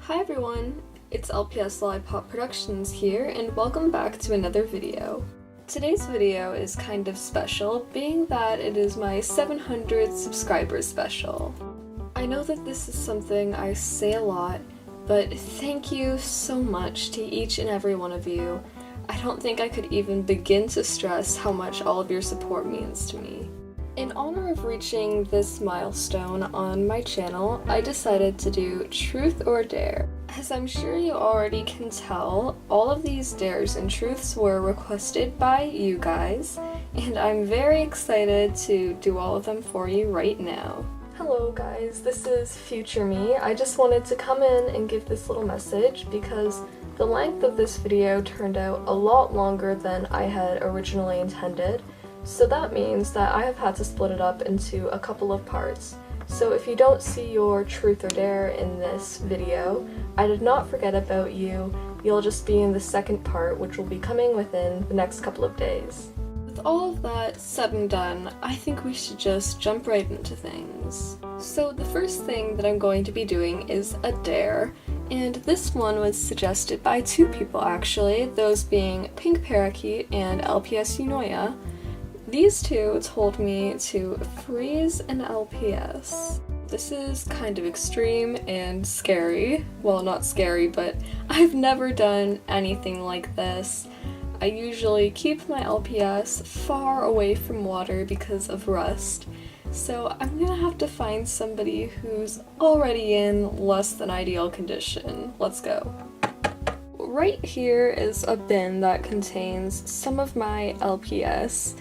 Hi everyone, it's LPS Lollipop Productions here, and welcome back to another video. Today's video is kind of special, being that it is my 700 subscribers special. I know that this is something I say a lot, but thank you so much to each and every one of you. I don't think I could even begin to stress how much all of your support means to me. In honor of reaching this milestone on my channel, I decided to do Truth or Dare. As I'm sure you already can tell, all of these dares and truths were requested by you guys, and I'm very excited to do all of them for you right now. Hello guys, this is future me. I just wanted to come in and give this little message because the length of this video turned out a lot longer than I had originally intended. So that means that I have had to split it up into a couple of parts. So if you don't see your truth or dare in this video, I did not forget about you. You'll just be in the second part, which will be coming within the next couple of days. With all of that said and done, I think we should just jump right into things. So the first thing that I'm going to be doing is a dare, and this one was suggested by two people actually, those being Pink Parakeet and LPS Unoya. These two told me to freeze an LPS. This is kind of extreme and scary. Well, not scary, but I've never done anything like this. I usually keep my LPS far away from water because of rust, so I'm gonna have to find somebody who's already in less than ideal condition. Let's go. Right here is a bin that contains some of my LPS,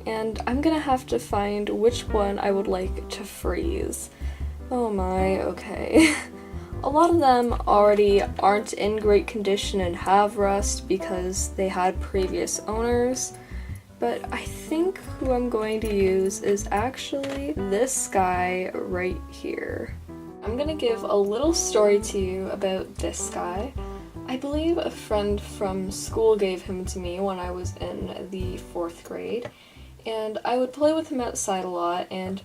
and I'm gonna have to find which one I would like to freeze. Oh my, okay. A lot of them already aren't in great condition and have rust because they had previous owners, but I think who I'm going to use is actually this guy right here. I'm gonna give a little story to you about this guy. I believe a friend from school gave him to me when I was in the 4th grade, and I would play with him outside a lot, and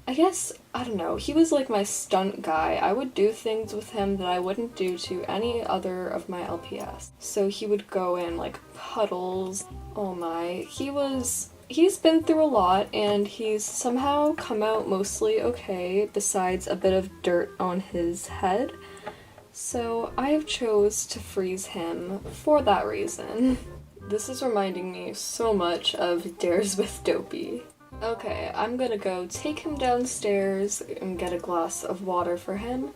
I guess, I don't know, he was like my stunt guy. I would do things with him that I wouldn't do to any other of my LPS. So he would go in like puddles. Oh my, he's been through a lot, and he's somehow come out mostly okay, besides a bit of dirt on his head. So I have chose to freeze him for that reason. This is reminding me so much of Dares with Dopey. Okay, I'm gonna go take him downstairs and get a glass of water for him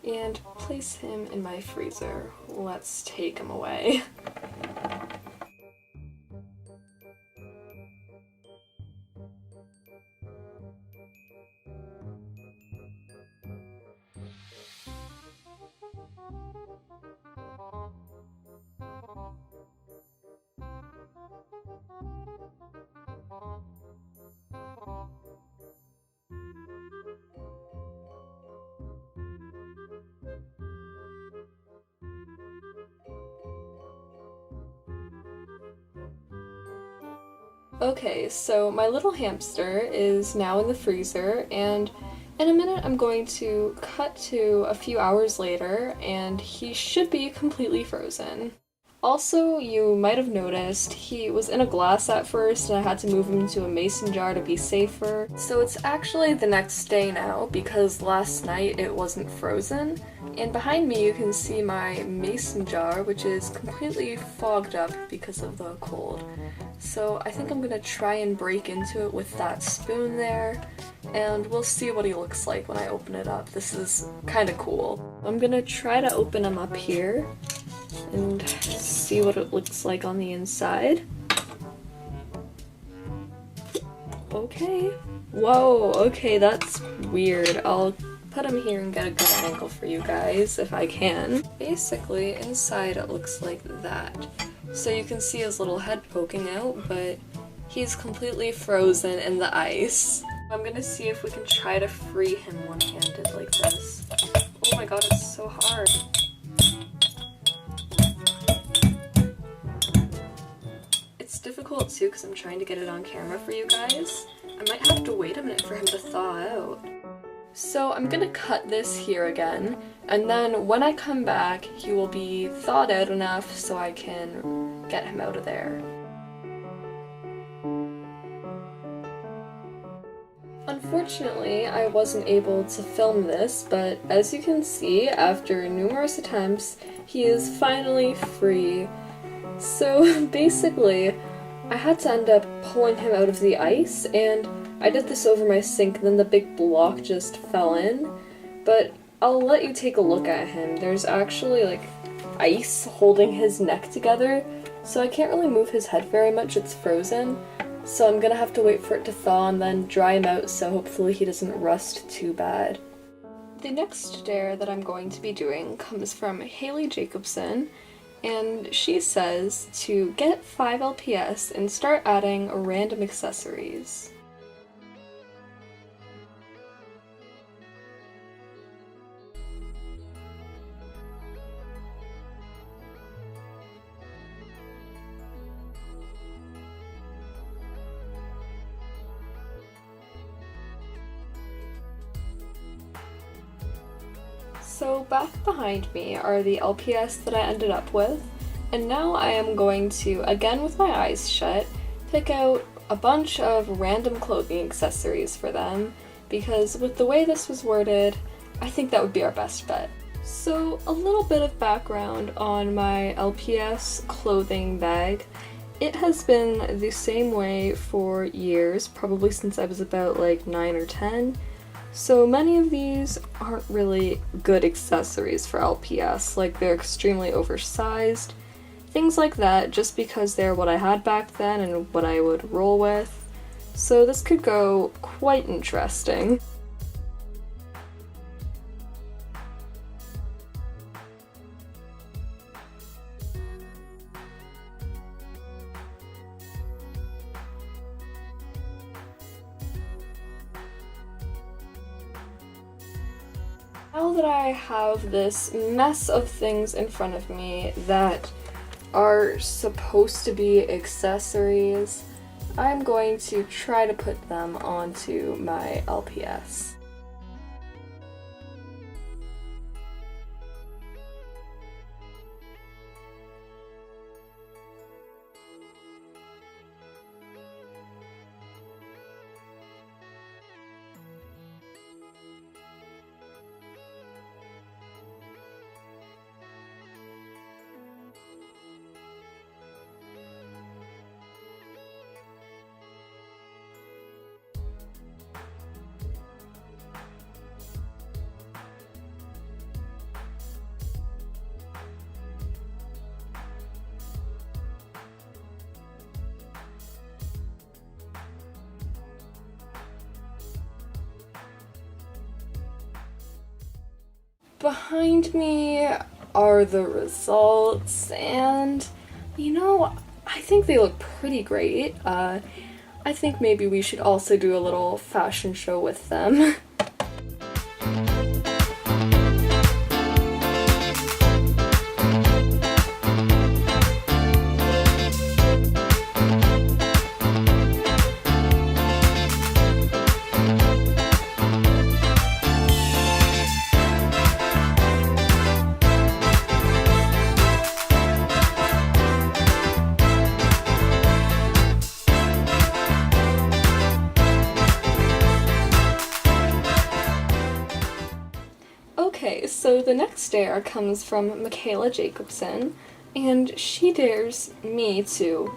and place him in my freezer. Let's take him away. Okay, so my little hamster is now in the freezer, and in a minute I'm going to cut to a few hours later, and he should be completely frozen. Also, you might have noticed he was in a glass at first and I had to move him into a mason jar to be safer. So it's actually the next day now because last night it wasn't frozen. And behind me you can see my mason jar, which is completely fogged up because of the cold. So I think I'm gonna try and break into it with that spoon there, and we'll see what he looks like when I open it up. This is kinda cool. I'm gonna try to open him up here and see what it looks like on the inside. Okay. Whoa, okay, that's weird. I'll put him here and get a good angle for you guys if I can. Basically, inside it looks like that. So you can see his little head poking out, but he's completely frozen in the ice. I'm gonna see if we can try to free him one-handed like this. Oh my god, it's so hard. It's difficult too because I'm trying to get it on camera for you guys. I might have to wait a minute for him to thaw out. So I'm gonna cut this here again, and then when I come back, he will be thawed out enough so I can get him out of there. Unfortunately, I wasn't able to film this, but as you can see, after numerous attempts, he is finally free. So basically, I had to end up pulling him out of the ice, and I did this over my sink, and then the big block just fell in. But I'll let you take a look at him. There's actually like ice holding his neck together, so I can't really move his head very much, it's frozen. So I'm gonna have to wait for it to thaw and then dry him out, so hopefully he doesn't rust too bad. The next dare that I'm going to be doing comes from Haley Jacobson, and she says to get 5 LPS and start adding random accessories. So back behind me are the LPS that I ended up with, and now I am going to, again with my eyes shut, pick out a bunch of random clothing accessories for them, because with the way this was worded, I think that would be our best bet. So a little bit of background on my LPS clothing bag. It has been the same way for years, probably since I was about like 9 or 10. So many of these aren't really good accessories for LPS, like they're extremely oversized, things like that, just because they're what I had back then and what I would roll with. So this could go quite interesting. Now that I have this mess of things in front of me that are supposed to be accessories, I'm going to try to put them onto my LPS. Behind me are the results, and you know, I think they look pretty great. I think maybe we should also do a little fashion show with them. Okay, so the next dare comes from Michaela Jacobson, and she dares me to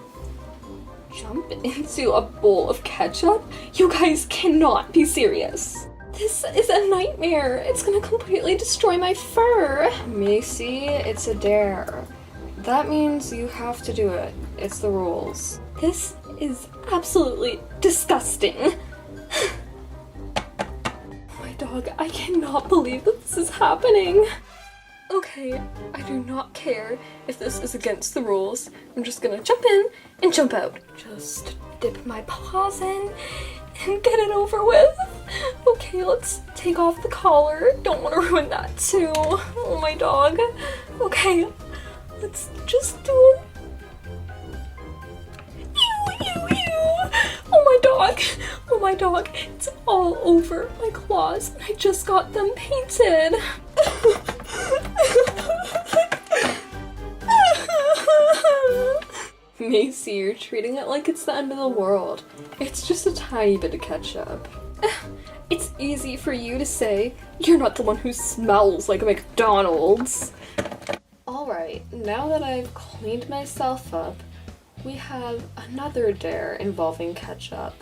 jump into a bowl of ketchup? You guys cannot be serious. This is a nightmare. It's gonna completely destroy my fur. Macy, it's a dare. That means you have to do it. It's the rules. This is absolutely disgusting. Dog, I cannot believe that this is happening. Okay, I do not care if this is against the rules. I'm just gonna jump in and jump out. Just dip my paws in and get it over with. Okay, let's take off the collar. Don't want to ruin that too. Oh my dog. Okay, let's just do it. Ew, ew, ew. Oh my dog. Oh my dog, it's all over my claws, and I just got them painted. Macy, you're treating it like it's the end of the world. It's just a tiny bit of ketchup. It's easy for you to say. You're not the one who smells like a McDonald's. Alright, now that I've cleaned myself up, we have another dare involving ketchup.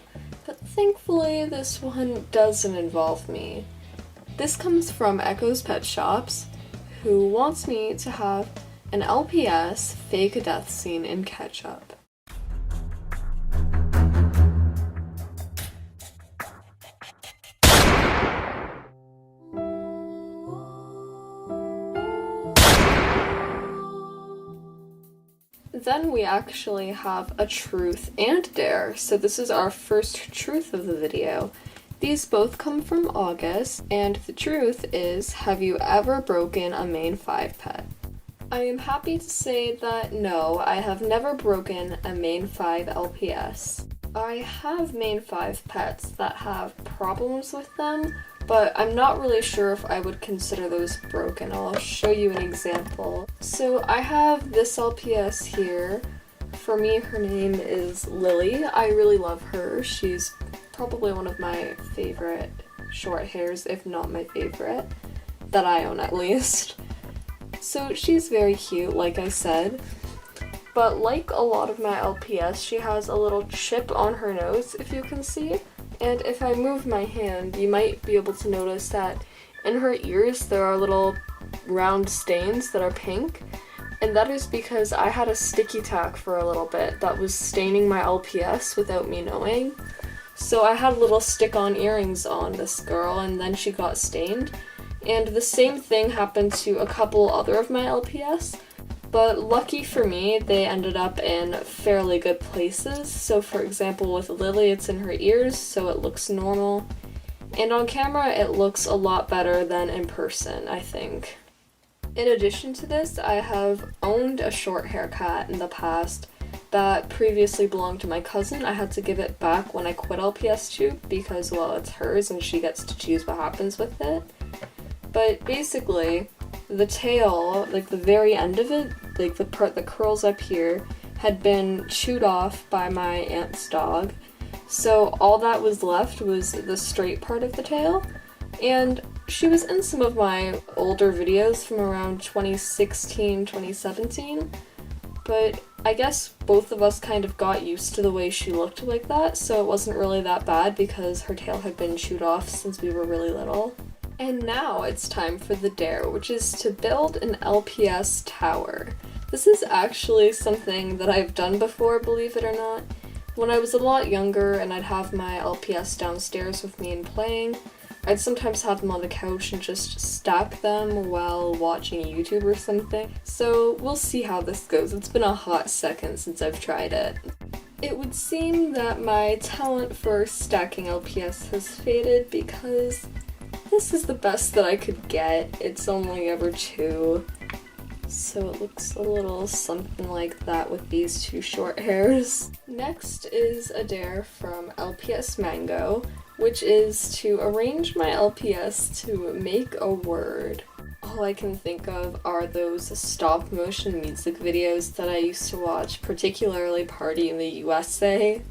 But thankfully, this one doesn't involve me. This comes from Echo's Pet Shops, who wants me to have an LPS fake a death scene in ketchup. Then we actually have a truth and dare, so this is our first truth of the video. These both come from August, and the truth is, have you ever broken a main 5 pet? I am happy to say that no, I have never broken a main 5 LPS. I have main 5 pets that have problems with them, but I'm not really sure if I would consider those broken. I'll show you an example. So I have this LPS here. For me, her name is Lily. I really love her. She's probably one of my favorite short hairs, if not my favorite, that I own at least. So she's very cute, like I said. But like a lot of my LPS, she has a little chip on her nose, if you can see. And if I move my hand, you might be able to notice that in her ears there are little round stains that are pink. And that is because I had a sticky tack for a little bit that was staining my LPS without me knowing. So I had little stick-on earrings on this girl, and then she got stained. And the same thing happened to a couple other of my LPS. But lucky for me, they ended up in fairly good places. So for example, with Lily, it's in her ears, so it looks normal. And on camera, it looks a lot better than in person, I think. In addition to this, I have owned a short hair cat in the past that previously belonged to my cousin. I had to give it back when I quit LPS Tube because, well, it's hers and she gets to choose what happens with it. But basically, the tail, like the very end of it, like the part that curls up here, had been chewed off by my aunt's dog. So all that was left was the straight part of the tail. And she was in some of my older videos from around 2016, 2017. But I guess both of us kind of got used to the way she looked like that, so it wasn't really that bad because her tail had been chewed off since we were really little. And now it's time for the dare, which is to build an LPS tower. This is actually something that I've done before, believe it or not. When I was a lot younger and I'd have my LPS downstairs with me and playing, I'd sometimes have them on the couch and just stack them while watching YouTube or something. So we'll see how this goes. It's been a hot second since I've tried it. It would seem that my talent for stacking LPS has faded because this is the best that I could get. It's only ever 2. So it looks a little something like that with these 2 short hairs. Next is a dare from LPS Mango, which is to arrange my LPS to make a word. All I can think of are those stop motion music videos that I used to watch, particularly Party in the USA.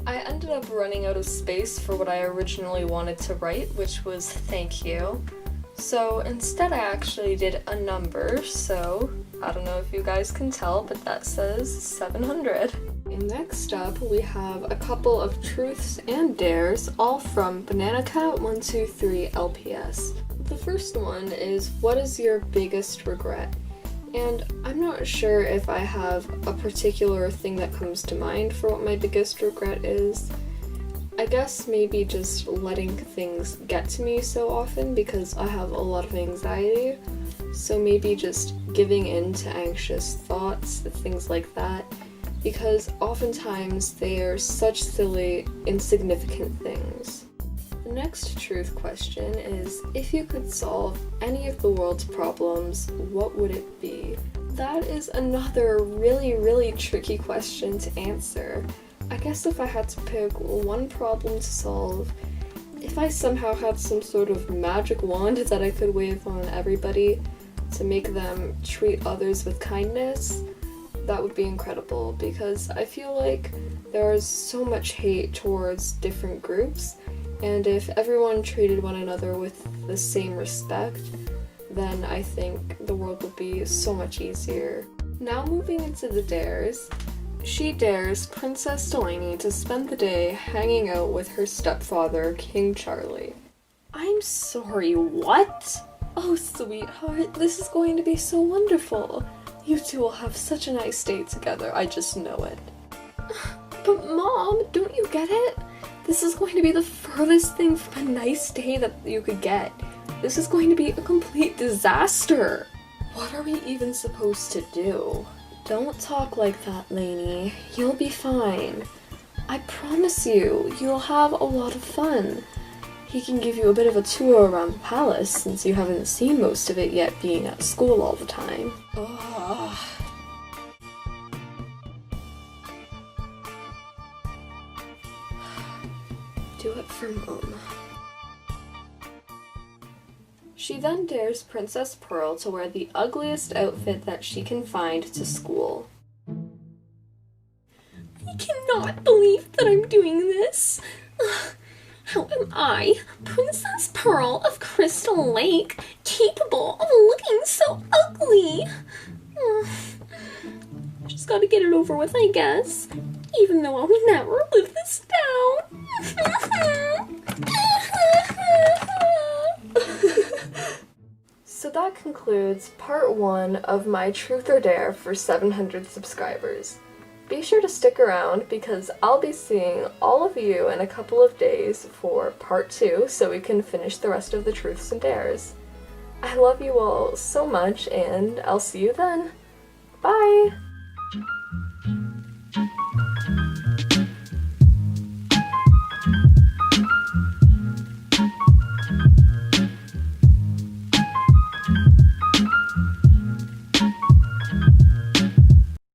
I ended up running out of space for what I originally wanted to write, which was thank you. So instead I actually did a number, so I don't know if you guys can tell, but that says 700. And next up we have a couple of truths and dares, all from Banana Cat 123 LPS. The first one is, what is your biggest regret? And I'm not sure if I have a particular thing that comes to mind for what my biggest regret is. I guess maybe just letting things get to me so often because I have a lot of anxiety. So maybe just giving in to anxious thoughts, things like that. Because oftentimes they are such silly, insignificant things. Next truth question is, if you could solve any of the world's problems, what would it be? That is another really tricky question to answer. I guess if I had to pick one problem to solve, if I somehow had some sort of magic wand that I could wave on everybody to make them treat others with kindness, that would be incredible, because I feel like there is so much hate towards different groups, and if everyone treated one another with the same respect, then I think the world would be so much easier. Now moving into the dares. She dares Princess Delaney to spend the day hanging out with her stepfather, King Charlie. I'm sorry, what? Oh, sweetheart, this is going to be so wonderful. You two will have such a nice day together, I just know it. But Mom, don't you get it? This is going to be the furthest thing from a nice day that you could get. This is going to be a complete disaster. What are we even supposed to do? Don't talk like that, Lainey. You'll be fine. I promise you, you'll have a lot of fun. He can give you a bit of a tour around the palace since you haven't seen most of it yet being at school all the time. Ugh. Do it for Mom. She then dares Princess Pearl to wear the ugliest outfit that she can find to school. I cannot believe that I'm doing this. How am I, Princess Pearl of Crystal Lake, capable of looking so ugly? Just gotta get it over with, I guess. Even though I'll never live this down. So that concludes part 1 of my Truth or Dare for 700 subscribers. Be sure to stick around because I'll be seeing all of you in a couple of days for part 2 so we can finish the rest of the Truths and Dares. I love you all so much and I'll see you then. Bye!